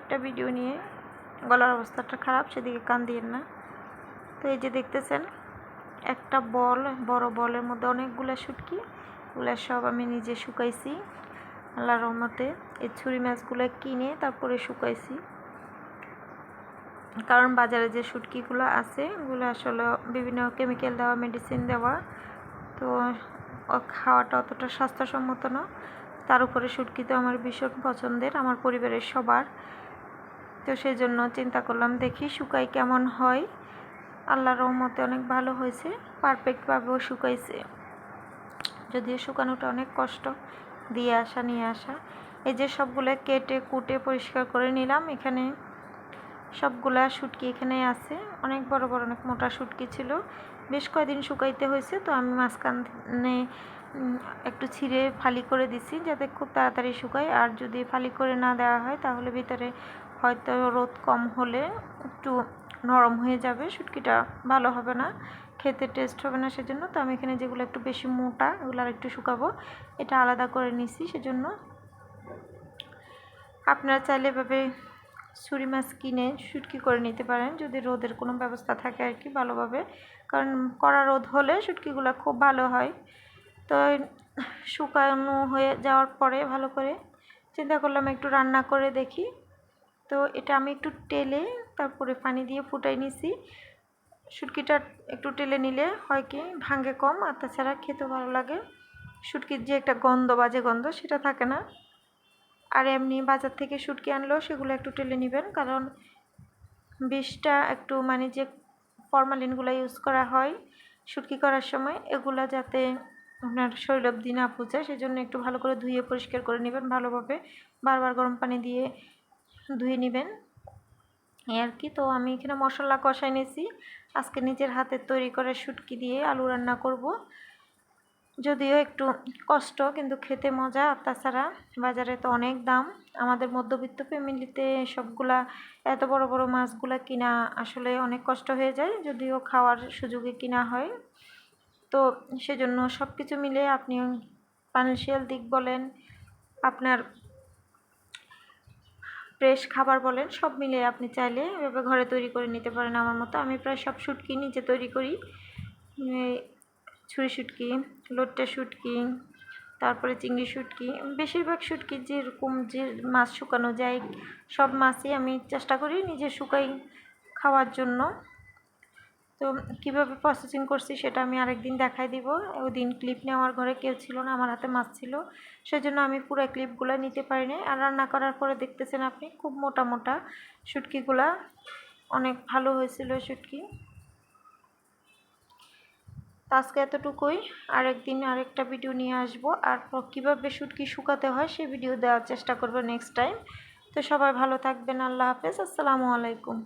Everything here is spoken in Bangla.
একটা ভিডিও নিয়ে গলার অবস্থাটা খারাপ, সেদিকে কান দিয়েন না। তো এই যে দেখতেছেন একটা বড় বলের মধ্যে অনেকগুলো শুটকি, ওগুলো সব আমি নিজে শুকাইছি আল্লাহর রহমতে। এই ছুরি মাছগুলো কিনে তারপরে শুকাইছি, কারণ বাজারে যে শুটকিগুলো আছে ওগুলো আসলে বিভিন্ন কেমিক্যাল দেওয়া, মেডিসিন দেওয়া, তো খাওয়াটা অতটা স্বাস্থ্যসম্মত না। তার উপরে শুটকি তো আমার ভীষণ পছন্দের, আমার পরিবারের সবার। তো সেই জন্য চিন্তা করলাম দেখি শুকাই কেমন হয়। আল্লাহর রহমতে অনেক ভালো হয়েছে, পারফেক্টভাবেও শুকাইছে, যদিও শুকানোটা অনেক কষ্ট, দিয়ে আসা নিয়ে আসা। এই যে সবগুলো কেটে কুটে পরিষ্কার করে নিলাম। এখানে সবগুলা শুটকি এখানে আছে, অনেক বড় বড় অনেক মোটা শুটকি ছিল, বেশ কয়েকদিন শুকাইতে হয়েছে। তো আমি মাঝখানে একটু ছিঁড়ে ফালি করে দিছি যাতে খুব তাড়াতাড়ি শুকায়। আর যদি ফালি করে না দেওয়া হয় তাহলে ভিতরে হয়তো রোদ কম হলে একটু নরম হয়ে যাবে, শুটকিটা ভালো হবে না, খেতে টেস্ট হবে না। সেজন্য তো আমি এখানে যেগুলো একটু বেশি মোটা ওগুলো আর একটু শুকাবো, এটা আলাদা করে নিছি। সেজন্য আপনারা চাইলে এভাবে ছুরি মাছ কিনে শুটকি করে নিতে পারেন, যদি রোদের কোনো ব্যবস্থা থাকে আর কি ভালোভাবে, কারণ কড়া রোদ হলে শুটকিগুলো খুব ভালো হয়। তো শুকানো হয়ে যাওয়ার পরে ভালো করে চিন্তা করলাম একটু রান্না করে দেখি। তো এটা আমি একটু টেলে তারপরে পানি দিয়ে ফুটাই নিছি। শুটকিটা একটু টেলে নিলে হয় কি ভাঙে কম, আর তাছাড়া খেতে ভালো লাগে। শুটকির যে একটা গন্ধ, বাজে গন্ধ, সেটা থাকে না। আর এমনি বাজার থেকে শুটকি আনলেও সেগুলো একটু টেলে নেবেন, কারণ বিষটা একটু মানে যে ফরমালিনগুলো ইউজ করা হয় শুটকি করার সময়, এগুলো যাতে আপনার শরীর অবধি না পৌঁছায়, সেজন্য একটু ভালো করে ধুয়ে পরিষ্কার করে নেবেন ভালোভাবে, বারবার গরম পানি দিয়ে ধুয়ে নেবেন এই আর কি। তো আমি এখানে মশলা কষাই নিয়েছি, আজকে নিজের হাতে তৈরি করে শুটকি দিয়ে আলু রান্না করব। যদিও একটু কষ্ট, কিন্তু খেতে মজা। আর তাছাড়া বাজারে তো অনেক দাম, আমাদের মধ্যবিত্ত ফ্যামিলিতে সবগুলা এত বড় বড় মাছগুলা কিনা আসলে অনেক কষ্ট হয়ে যায়, যদিও খাওয়ার সুযোগে কিনা হয়। তো সেজন্য সব কিছু মিলে আপনি ফাইন্যান্সিয়াল দিক বলেন, আপনার ফ্রেশ খাবার বলেন, সব মিলে আপনি চাইলে এভাবে ঘরে তৈরি করে নিতে পারেন আমার মতো। আমি প্রায় সব শুটকি নিজে তৈরি করি, ছুরি শুটকি, লোট্টে শুটকি, তারপরে চিংড়ি শুটকি, বেশিরভাগ শুটকি যেরকম যে মাছ শুকানো যায় সব মাছই আমি চেষ্টা করি নিজে শুকাই খাওয়ার জন্য। তো কীভাবে প্রসেসিং করছি সেটা আমি আরেকদিন দেখাই দিব। ওই দিন ক্লিপ নেওয়ার ঘরে কেউ ছিল না, আমার হাতে মাছ ছিল, সেজন্য আমি পুরো ক্লিপগুলো নিতে পারিনি। আর রান্না করার পরে দেখতেছেন আপনি খুব মোটা মোটা শুটকিগুলা, অনেক ভালো হয়েছিল শুটকি। আজকে এতটুকুই, আরেকদিন আরেকটা ভিডিও নিয়ে আসবো, আর কীভাবে শুটকি শুকাতে হয় সেই ভিডিও দেওয়ার চেষ্টা করবো নেক্সট টাইম। তো সবাই ভালো থাকবেন, আল্লাহ হাফেজ, আসসালামু আলাইকুম।